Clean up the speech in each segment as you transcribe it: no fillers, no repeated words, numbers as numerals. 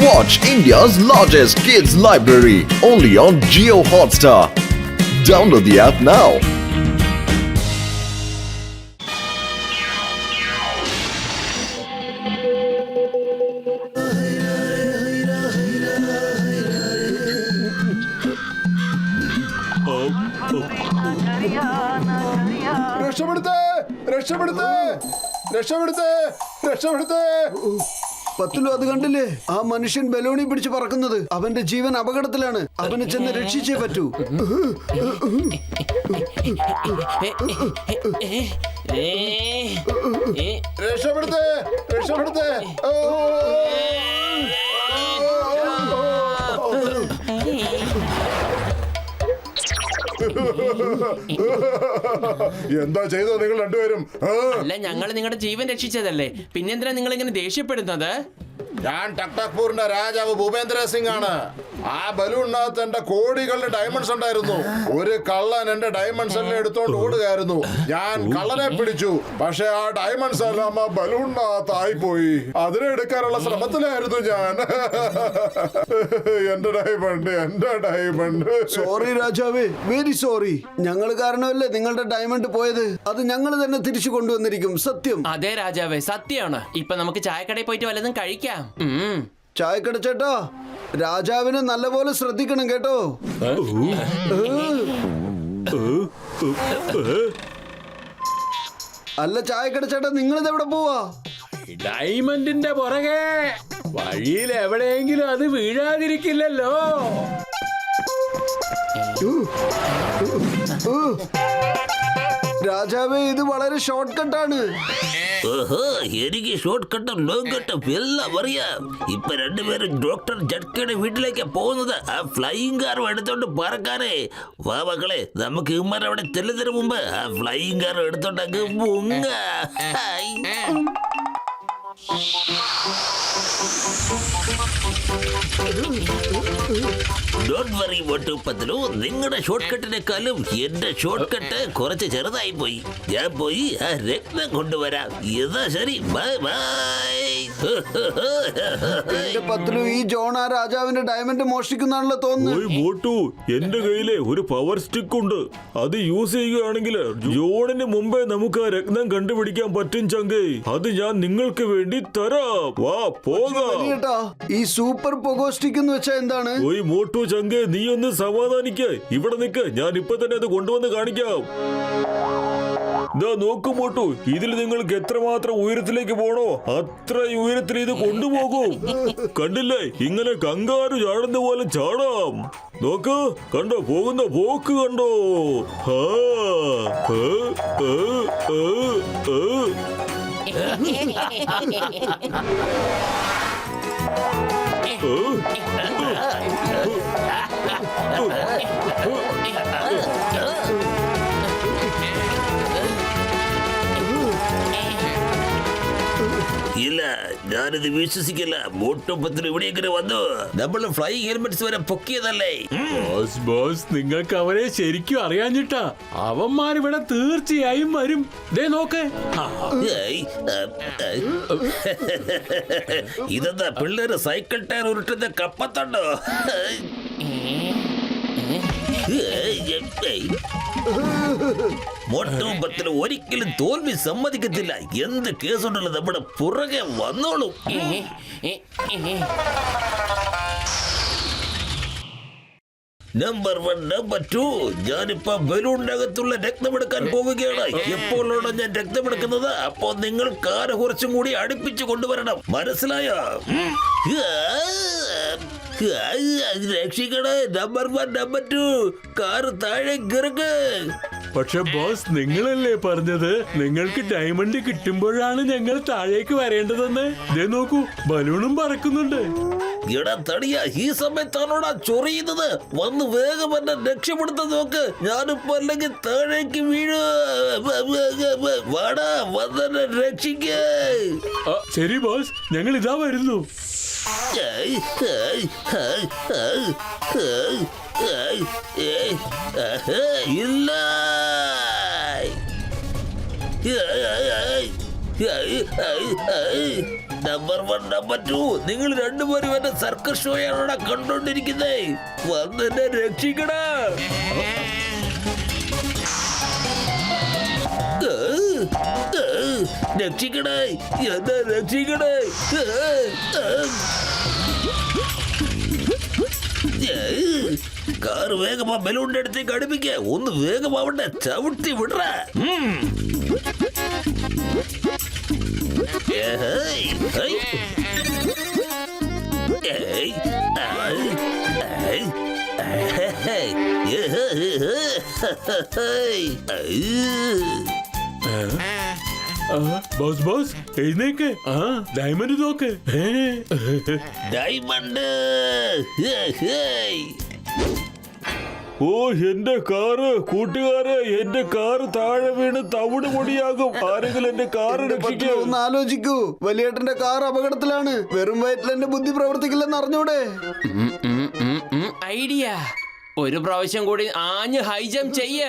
Watch India's largest kids library only on Jio Hotstar. Download the app now. പത്തിലോ അത് കണ്ടില്ലേ? ആ മനുഷ്യൻ ബലൂണി പിടിച്ച് പറക്കുന്നത്. അവന്റെ ജീവൻ അപകടത്തിലാണ്. അവനെ ചെന്ന് രക്ഷിച്ചേ പറ്റൂ. രക്ഷപ്പെടുത്തേ, രക്ഷപ്പെടുത്തേ. എന്താ ചെയ്തത് നിങ്ങൾ രണ്ടുപേരും? അല്ല, ഞങ്ങൾ നിങ്ങളുടെ ജീവൻ രക്ഷിച്ചതല്ലേ, പിന്നെന്തിനാ നിങ്ങൾ ഇങ്ങനെ ദേഷ്യപ്പെടുന്നത്? ഞാൻ ടക്ടക്പൂരിന്റെ രാജാവ് ഭൂപേന്ദ്ര സിംഗ് ആണ്. ആ ബലൂണിനകത്ത് എന്റെ കോടികളുടെ ഡയമണ്ട്സ് ഉണ്ടായിരുന്നു. ഒരു കള്ളൻ എന്റെ ഡയമണ്ട്സ് എല്ലാം എടുത്തോണ്ട് ഓടുകയായിരുന്നു. ഞാൻ കള്ളനെ പിടിച്ചു. പക്ഷെ ആ ഡയമണ്ട്സ് എല്ലാം ആ ബലൂണിനകത്തായി പോയി. അതിനെ എടുക്കാനുള്ള ശ്രമത്തിലായിരുന്നു ഞാൻ. എന്റെ ഡയമണ്ട്, എന്റെ ഡയമണ്ട്. സോറി രാജാവേ, വെരി സോറി. ഞങ്ങൾ കാരണമല്ലേ നിങ്ങളുടെ ഡയമണ്ട് പോയത്. അത് ഞങ്ങൾ തന്നെ തിരിച്ചു കൊണ്ടുവന്നിരിക്കും. സത്യം. അതെ രാജാവേ, സത്യമാണ്. ഇപ്പൊ നമുക്ക് ചായക്കടയിൽ പോയിട്ട് വല്ലതും കഴിക്കാം. ചായക്കട ചേട്ടാ, രാജാവിനെ നല്ലപോലെ ശ്രദ്ധിക്കണം കേട്ടോ. അല്ല ചായക്കട ചേട്ടാ, നിങ്ങളിത് എവിടെ പോവാ? ഡയമണ്ടിന്റെ പുറകെ. വഴിയിൽ എവിടെയെങ്കിലും അത് വീഴാതിരിക്കില്ലല്ലോ. രാജാവേ, ഇത് വളരെ ഷോർട്ട് കട്ടാണ്. എനിക്ക് ഷോർട്ട് കട്ടും ലോങ് കട്ടും എല്ലാം അറിയാം. ഇപ്പൊ രണ്ടുപേരും ഡോക്ടർ ജഡ്കയുടെ വീട്ടിലേക്ക് പോകുന്നത് ആ ഫ്ലൈയിങ് കാർ എടുത്തോണ്ട് പറക്കാനേ. വാ മക്കളെ, നമുക്ക് ഇമ്മരവിടെ ചെല്ലുന്നതിന് മുമ്പ് ആ ഫ്ലൈയിങ് കാർ എടുത്തോണ്ട് അങ്ങ് പൊങ്ങ. ഡോണ്ട് വറി മോട്ടു പത്ലു, നിങ്ങളുടെ ഷോർട്ട് കട്ടിനെക്കാളും എന്റെ ഷോർട്ട് കട്ട് കുറച്ച് ചെറുതായി പോയി. ഞാൻ പോയി ആ രത്നം കൊണ്ടുവരാം. എന്നാ ശരി, ബൈ ബൈ. എന്റെ പത്ലു, ഈ ജോൺ ആ രാജാവിന്റെ ഡയമണ്ട് മോഷ്ടിക്കുന്നാണല്ലോ തോന്നുന്നു. മോട്ടു, എന്റെ കയ്യിലെ ഒരു പവർ സ്റ്റിക്ക് ഉണ്ട്. അത് യൂസ് ചെയ്യുകയാണെങ്കിൽ ജോണിന് മുമ്പേ നമുക്ക് ആ രത്നം കണ്ടുപിടിക്കാൻ പറ്റും ചങ്കേ. അത് ഞാൻ നിങ്ങൾക്ക് വേണ്ടി തരാം. വാ പോകാം. ഈ സൂപ്പർ പൊഗോ സ്റ്റിക്ക് എന്ന് വെച്ചാ എന്താണ്? ഓയ് മോട്ടു ചങ്കേ, നീ ഒന്ന് സമാധാനിക്ക്. ഇവിടെ നിൽക്ക്, ഞാൻ ഇപ്പൊ തന്നെ അത് കൊണ്ടുവന്ന് കാണിക്കാം. നോക്കൂ മോട്ടു, ഇതിൽ നിങ്ങൾക്ക് എത്രമാത്രം ഉയരത്തിലേക്ക് പോണോ അത്ര ഉയരത്തിൽ ഇത് കൊണ്ടുപോകും. കണ്ടില്ലേ, ഇങ്ങനെ കങ്കാരു ചാടുന്ന പോലെ ചാടാം. നോക്ക്, കണ്ടോ പോകുന്ന പോക്ക് കണ്ടോ? ഇല്ല, ഞാനിത് വിശ്വസിക്കില്ല. മോട്ടോപ്പത്തിൽ ഇവിടെ എങ്ങനെ വന്നു? നമ്മൾ ഫ്ലൈയിങ് ഹെൽമെറ്റ്സ് വരെ പൊക്കിയതല്ലേ? ബോസ്, നിങ്ങൾക്ക് അവരെ ശരിക്കും അറിയാഞ്ഞിട്ടാ. അവന്മാരിവിടെ തീർച്ചയായും വരും. ദേ നോക്ക്. ഇതെന്താ പിള്ളേര് സൈക്കിൾ ടയർ ഉരുട്ടുന്ന കപ്പത്തുണ്ടോ? മോട്ടോപ്പത്തിൽ ഒരിക്കലും തോൽവി സമ്മതിക്കത്തില്ല. എന്ത് കേസുണ്ടല്ലോ നമ്മുടെ പുറകെ വന്നോളൂ. നമ്പർ 1, നമ്പർ 2, ഞാനിപ്പോ ബലൂണിനകത്തുള്ള രക്തമെടുക്കാൻ പോവുകയാണ്. എപ്പോഴാണോ ഞാൻ രക്തമെടുക്കുന്നത് അപ്പോൾ നിങ്ങൾ കാറ് കുറച്ചും കൂടി അടുപ്പിച്ചു കൊണ്ടുവരണം. മനസ്സിലായോ? രക്ഷിക്കണേ. നമ്പർ 1, നമ്പർ 2, കാറ് താഴെ കിറക്ക്. പക്ഷെ ബോസ്, നിങ്ങളല്ലേ പറഞ്ഞത് നിങ്ങൾക്ക് ഡയമണ്ട് കിട്ടുമ്പോഴാണ് ഞങ്ങൾ താഴേക്ക് വരേണ്ടതെന്ന്? ദേ നോക്കൂ, ബലൂണും പറക്കുന്നുണ്ട്. എടാ തടിയ, ഈ സമയത്താണോടാ ചൊറിയുന്നത്? വന്ന് വേഗം എന്നെ രക്ഷപ്പെടുത്താൻ നോക്ക്. ഞാനിപ്പോ അല്ലെങ്കിൽ താഴേക്ക് വീഴ്. വാടാ, വന്നെ രക്ഷിക്കേ. ശരി ബോസ്, ഞങ്ങൾ ഇതാ വരുന്നു. ഇല്ല. നമ്പർ 1 നമ്പർ 2 നിങ്ങൾ രണ്ടുപേരും എന്റെ സർക്കസ് ഷോയാണ് കണ്ടോണ്ടിരിക്കുന്നേ. വന്നെന്നെ രക്ഷിക്കണേ. രക്ഷിക്കണേ, എന്നെ രക്ഷിക്കണേ. കാറ് വേഗമാ ബലൂണിന്റെ അടുത്തേക്ക് അടുപ്പിക്ക. ഒന്ന് വേഗമാവട്ടെ, ചവിട്ടി വിടറ. ബോസ് ബോസ് എഴുന്നേക്ക്. ഡയമണ്ട് നോക്ക്. ഡയമണ്ട്. ഓ എന്റെ കാറ്, കൂട്ടുകാരെ, എന്റെ കാറ് താഴെ വീണ് തവിട് പൊടിയാകും. ആരെങ്കിലും എന്റെ കാറ് രക്ഷിക്കൂ. ഒന്ന് ആലോചിക്കൂ, വലിയേട്ടന്റെ കാർ അപകടത്തിലാണ്. വെറും വയറ്റിൽ എന്റെ ബുദ്ധി പ്രവർത്തിക്കില്ലെന്ന് അറിഞ്ഞൂടെ? ഐഡിയ. ഒരു പ്രാവശ്യം കൂടി ആഞ്ഞ് ഹൈ ജംപ് ചെയ്യ.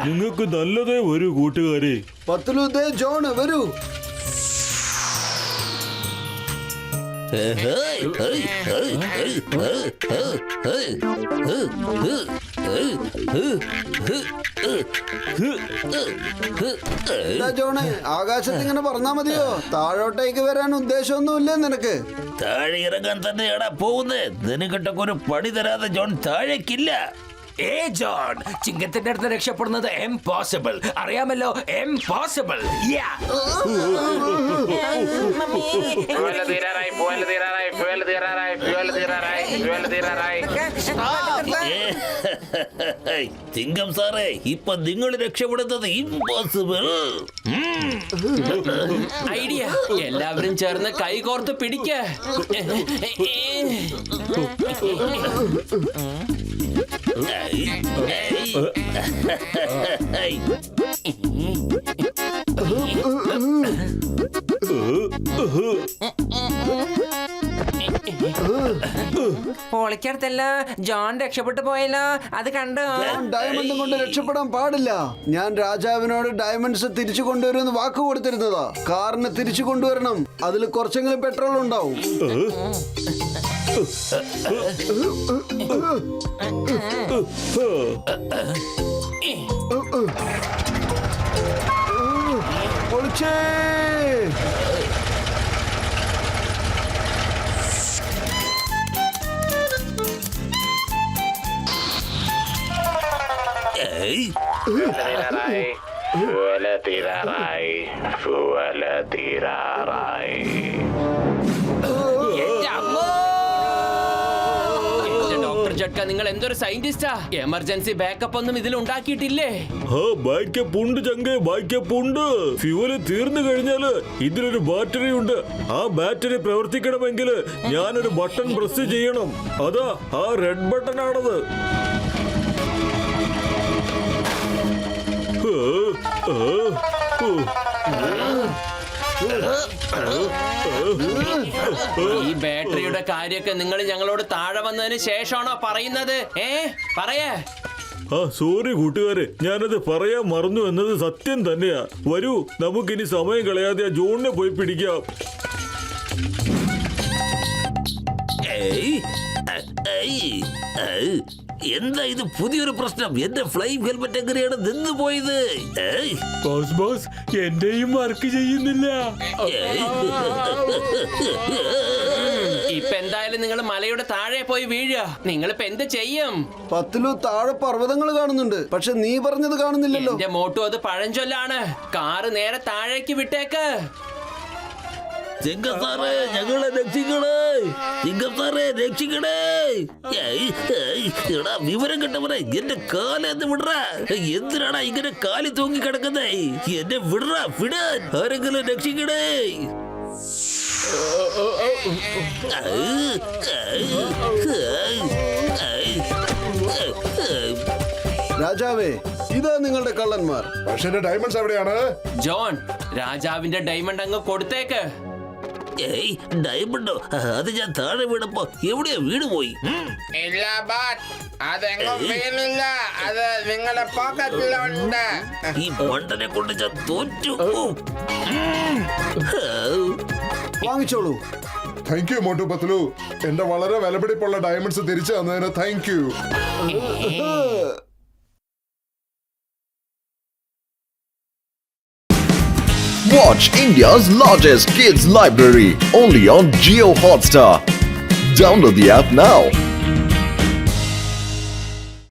നിങ്ങൾക്ക് നല്ലതേ വരൂ കൂട്ടുകാരെ. പത്തുലു, ദേ ജോണ് വരൂ. ജോണ്, ആകാശത്ത് ഇങ്ങനെ പറഞ്ഞാ മതിയോ? താഴോട്ടേക്ക് വരാൻ ഉദ്ദേശമൊന്നുമില്ലേ നിനക്ക്? താഴെ ഇറങ്ങാൻ തന്നെയാടാ പോകുന്നേ. നിനക്കിട്ടൊക്കെ ഒരു പണി തരാതെ ജോൺ താഴേക്കില്ല. ഏ ജോൺ, ചിങ്കത്തിന്റെ അടുത്ത് രക്ഷപ്പെടുന്നത് എംപോസിബിൾ. അറിയാമല്ലോ, എംപോസിബിൾ. ചിങ്കം സാറേ, ഇപ്പൊ നിങ്ങൾ രക്ഷപ്പെടുന്നത് ഇമ്പോസിബിൾ. ഐഡിയ. എല്ലാവരും ചേർന്ന് കൈകോർത്ത് പിടിക്ക. പൊളിക്കടുത്തല്ല, ജോൺ രക്ഷപ്പെട്ടു പോയല്ലോ. അത് കണ്ടോ? ഡയമണ്ടും കൊണ്ട് രക്ഷപ്പെടാൻ പാടില്ല. ഞാൻ രാജാവിനോട് ഡയമണ്ട്സ് തിരിച്ചു കൊണ്ടുവരുമെന്ന് വാക്ക് കൊടുത്തിരുന്നതാ. കാറിന് തിരിച്ചു കൊണ്ടുവരണം. അതിൽ കുറച്ചെങ്കിലും പെട്രോൾ ഉണ്ടാവും. പൊളിച്ചേ. ഡോക്ടർ ജഡ്ക, നിങ്ങൾ എന്തൊരു സയന്റിസ്റ്റാ. എമർജൻസി ബാക്കപ്പ് ഒന്നും ഇതിൽ ഉണ്ടാക്കിയിട്ടില്ലേ? ബാക്കപ്പ് ഉണ്ട് ചങ്കേ, ബാക്കപ്പ് ഉണ്ട്. ഫ്യൂവല് തീർന്നു കഴിഞ്ഞാല് ഇതിലൊരു ബാറ്ററി ഉണ്ട്. ആ ബാറ്ററി പ്രവർത്തിക്കണമെങ്കിൽ ഞാനൊരു ബട്ടൺ പ്രസ് ചെയ്യണം. അതാ ആ റെഡ് ബട്ടൺ ആണത്. ഈ ബാറ്ററിയുടെ കാര്യമൊക്കെ നിങ്ങൾ ഞങ്ങളോട് താഴെ വന്നതിന് ശേഷമാണോ പറയുന്നത്? പറയേ. സോറി കൂട്ടുകാരെ, ഞാനത് പറയാൻ മറന്നു എന്നത് സത്യം തന്നെയാ. വരൂ, നമുക്കിനി സമയം കളയാതെ ആ ജോണിനെ പോയി പിടിക്കാം. എന്താ ഇത് പുതിയൊരു പ്രശ്നം? എന്റെ ഫ്ലൈങ് ഹെൽമെറ്റ് എങ്ങനെയാണ് നിന്ന് പോയത്? ബോസ് ബോസ്, എന്റെയും വർക്ക് ചെയ്യുന്നില്ല. ഇപ്പൊ എന്തായാലും നിങ്ങൾ മലയുടെ താഴെ പോയി വീഴുക. നിങ്ങളിപ്പോ എന്ത് ചെയ്യും? പത്തിലു, താഴെ പർവ്വതങ്ങൾ കാണുന്നുണ്ട്, പക്ഷെ നീ പറഞ്ഞത് കാണുന്നില്ലല്ലോ. എന്റെ മോട്ടു, അത് പഴഞ്ചൊല്ലാണ്. കാറ് നേരെ താഴേക്ക് വിട്ടേക്ക്. ചിങ്കം സാറേ, ഞങ്ങളെ രക്ഷിക്കണേ. ചിങ്കം സാറേ, രക്ഷിക്കണേ. എടാ വിവരം കിട്ടവരെ, എന്റെ കാലെന്ന് വിടറാ. എന്തിനാടാ ഇങ്ങനെ കാലി തൂങ്ങി കിടക്കുന്നേ? എന്നെ വിടറാ, വിടാൻ. ആരെങ്കിലും രക്ഷിക്കണേ. രാജാവേ, ഇതാ നിങ്ങളുടെ കള്ളന്മാർ. പക്ഷെ എന്റെ ഡയമണ്ട്സ് എവിടെയാണ്? ജോൺ, രാജാവിന്റെ ഡയമണ്ട് അങ്ങ് കൊടുത്തേക്ക്. ഏയ് ഡയമണ്ടോ? അത് ഞാൻ താഴെ വീണപ്പോ എവിടെയോ വീണ് പോയി. ഇല്ല ബാറ്റ്, അതെങ്ങും വീണില്ല. അത് നിങ്ങളുടെ പോക്കറ്റിലുണ്ട്. ഈ മണ്ടനെ കൊണ്ട് ഞാൻ തോറ്റു. വാങ്ങിച്ചോളൂ. Thank you Motu Patlu. എന്റെ വളരെ വിലപിടിപ്പുള്ള ഡയമണ്ട്സ് തിരിച്ചു തന്നതിന് thank you. Watch India's largest kids library only on Geo Hotstar. Download the app now.